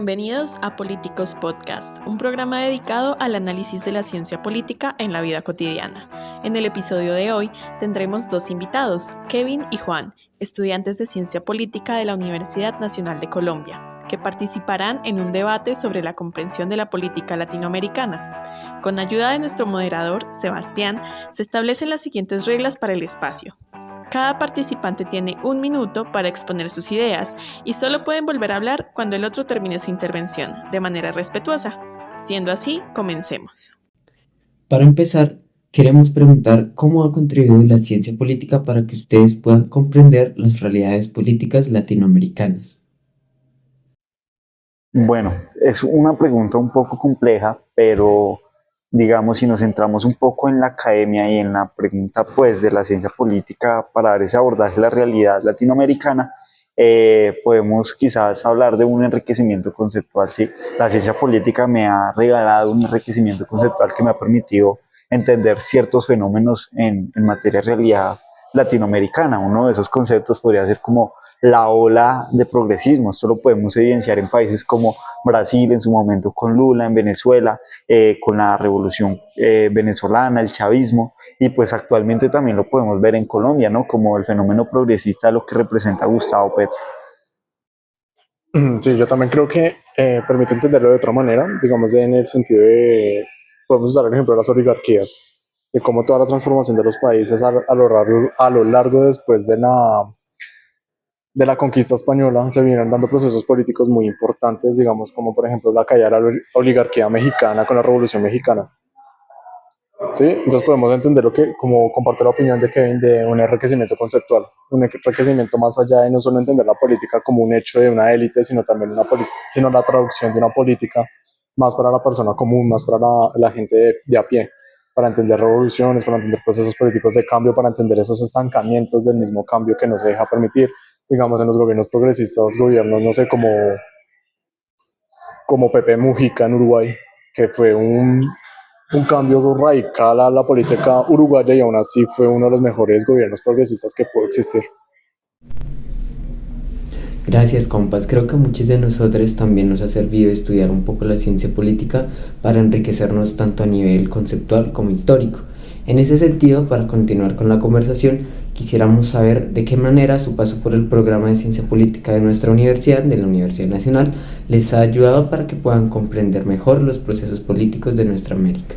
Bienvenidos a Políticos Podcast, un programa dedicado al análisis de la ciencia política en la vida cotidiana. En el episodio de hoy tendremos dos invitados, Kevin y Juan, estudiantes de Ciencia Política de la Universidad Nacional de Colombia, que participarán en un debate sobre la comprensión de la política latinoamericana. Con ayuda de nuestro moderador, Sebastián, se establecen las siguientes reglas para el espacio. Cada participante tiene 1 minuto para exponer sus ideas y solo pueden volver a hablar cuando el otro termine su intervención, de manera respetuosa. Siendo así, comencemos. Para empezar, queremos preguntar cómo ha contribuido la ciencia política para que ustedes puedan comprender las realidades políticas latinoamericanas. Bueno, es una pregunta un poco compleja, pero digamos, si nos centramos un poco en la academia y en la pregunta pues de la ciencia política para dar ese abordaje a la realidad latinoamericana, podemos quizás hablar de un enriquecimiento conceptual. Sí, la ciencia política me ha regalado un enriquecimiento conceptual que me ha permitido entender ciertos fenómenos en materia de realidad latinoamericana. Uno de esos conceptos podría ser como la ola de progresismo. Esto lo podemos evidenciar en países como Brasil en su momento con Lula, en Venezuela, con la revolución venezolana, el chavismo, y pues actualmente también lo podemos ver en Colombia, ¿no? Como el fenómeno progresista, lo que representa Gustavo Petro. Sí, yo también creo que permite entenderlo de otra manera, digamos en el sentido de, podemos usar el ejemplo de las oligarquías, de cómo toda la transformación de los países a lo largo después de la conquista española se vinieron dando procesos políticos muy importantes, digamos como por ejemplo la caída de la oligarquía mexicana con la Revolución Mexicana. Sí, entonces podemos entender lo que, como comparte la opinión de Kevin, de un enriquecimiento conceptual, un enriquecimiento más allá de no solo entender la política como un hecho de una élite, sino también sino la traducción de una política más para la persona común, más para la gente de a pie, para entender revoluciones, para entender procesos políticos de cambio, para entender esos estancamientos del mismo cambio que no se deja permitir, digamos en los gobiernos progresistas, gobiernos, no sé, como Pepe Mujica en Uruguay, que fue un cambio radical a la política uruguaya y aún así fue uno de los mejores gobiernos progresistas que pudo existir. Gracias, compas. Creo que a muchos de nosotros también nos ha servido estudiar un poco la ciencia política para enriquecernos tanto a nivel conceptual como histórico. En ese sentido, para continuar con la conversación, quisiéramos saber de qué manera su paso por el programa de ciencia política de nuestra universidad, de la Universidad Nacional, les ha ayudado para que puedan comprender mejor los procesos políticos de nuestra América.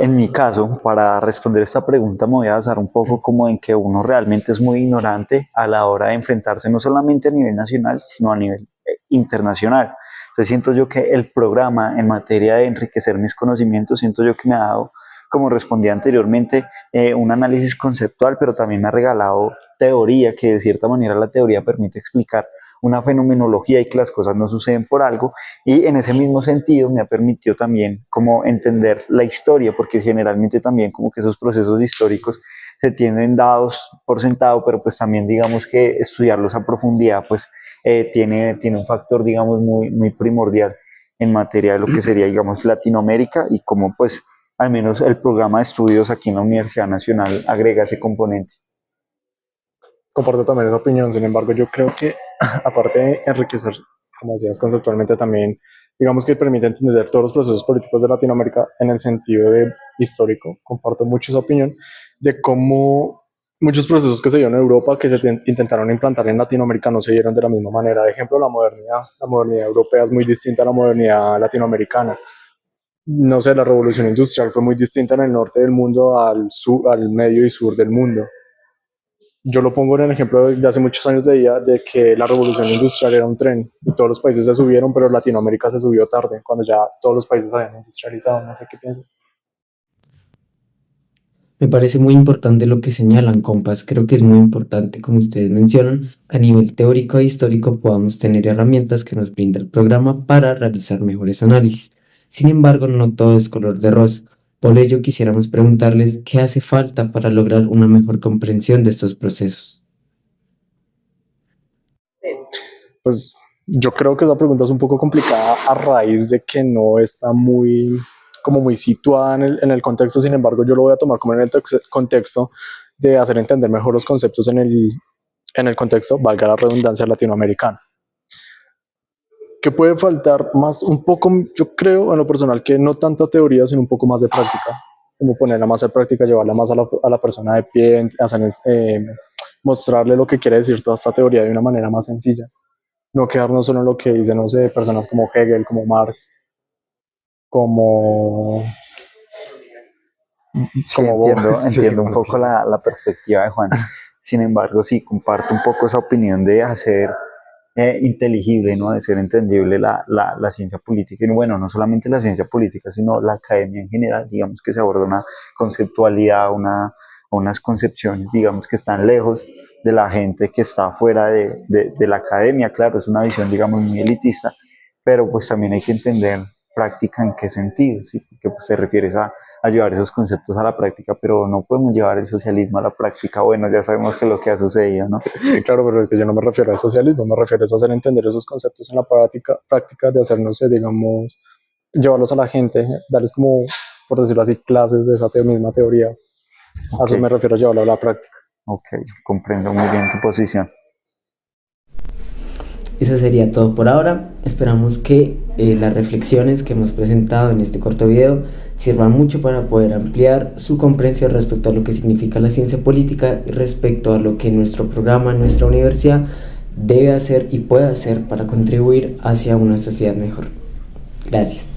En mi caso, para responder esta pregunta me voy a basar un poco como en que uno realmente es muy ignorante a la hora de enfrentarse no solamente a nivel nacional, sino a nivel internacional. Entonces siento yo que el programa en materia de enriquecer mis conocimientos, siento yo que me ha dado, como respondí anteriormente, un análisis conceptual, pero también me ha regalado teoría, que de cierta manera la teoría permite explicar una fenomenología y que las cosas no suceden por algo, y en ese mismo sentido me ha permitido también como entender la historia, porque generalmente también como que esos procesos históricos se tienen dados por sentado, pero pues también digamos que estudiarlos a profundidad pues tiene un factor digamos muy primordial en materia de lo que sería digamos Latinoamérica, y como pues al menos el programa de estudios aquí en la Universidad Nacional agrega ese componente. Comparto también esa opinión, sin embargo yo creo que aparte de enriquecer, como decías conceptualmente también, digamos que permite entender todos los procesos políticos de Latinoamérica en el sentido de histórico. Comparto mucho esa opinión de cómo muchos procesos que se dieron en Europa que intentaron implantar en Latinoamérica no se dieron de la misma manera. De ejemplo, la modernidad europea es muy distinta a la modernidad latinoamericana. No sé, la revolución industrial fue muy distinta en el norte del mundo al sur, al medio y sur del mundo. Yo lo pongo en el ejemplo de hace muchos años de que la revolución industrial era un tren y todos los países se subieron, pero Latinoamérica se subió tarde, cuando ya todos los países habían industrializado. No sé qué piensas. Me parece muy importante lo que señalan, compas. Creo que es muy importante, como ustedes mencionan, que a nivel teórico e histórico podamos tener herramientas que nos brinda el programa para realizar mejores análisis. Sin embargo, no todo es color de rosa. Por ello, quisiéramos preguntarles qué hace falta para lograr una mejor comprensión de estos procesos. Pues yo creo que esa pregunta es un poco complicada a raíz de que no está muy situada en el contexto. Sin embargo, yo lo voy a tomar como en el contexto de hacer entender mejor los conceptos en el contexto, valga la redundancia, latinoamericano. ¿Qué puede faltar? Más un poco, yo creo en lo personal que no tanta teoría, sino un poco más de práctica, como ponerla más en práctica, llevarla más a la persona de pie, mostrarle lo que quiere decir toda esta teoría de una manera más sencilla, no quedarnos solo en lo que dicen, no sé, personas como Hegel, como Marx, como Sí, como entiendo, sí, entiendo un poco la perspectiva de Juan. Sin embargo, sí, comparto un poco esa opinión de hacer inteligible, ¿no? De ser entendible la ciencia política. Y bueno, no solamente la ciencia política, sino la academia en general. Digamos que se aborda una conceptualidad, unas concepciones, digamos, que están lejos de la gente que está fuera de la academia. Claro, es una visión, digamos, muy elitista, pero pues también hay que entender práctica en qué sentido, ¿sí? Porque pues, se refiere a llevar esos conceptos a la práctica, pero no podemos llevar el socialismo a la práctica. Bueno, ya sabemos que es lo que ha sucedido, ¿no? sí, claro, pero es que yo no me refiero al socialismo, me refiero a hacer entender esos conceptos en la práctica de hacernos, digamos, llevarlos a la gente, darles como, por decirlo así, clases de esa misma teoría. A eso Ok, me refiero, llevarlo a la práctica. ok, comprendo muy bien tu posición. Eso sería todo por ahora. Esperamos que las reflexiones que hemos presentado en este corto video sirvan mucho para poder ampliar su comprensión respecto a lo que significa la ciencia política y respecto a lo que nuestro programa, nuestra universidad debe hacer y puede hacer para contribuir hacia una sociedad mejor. Gracias.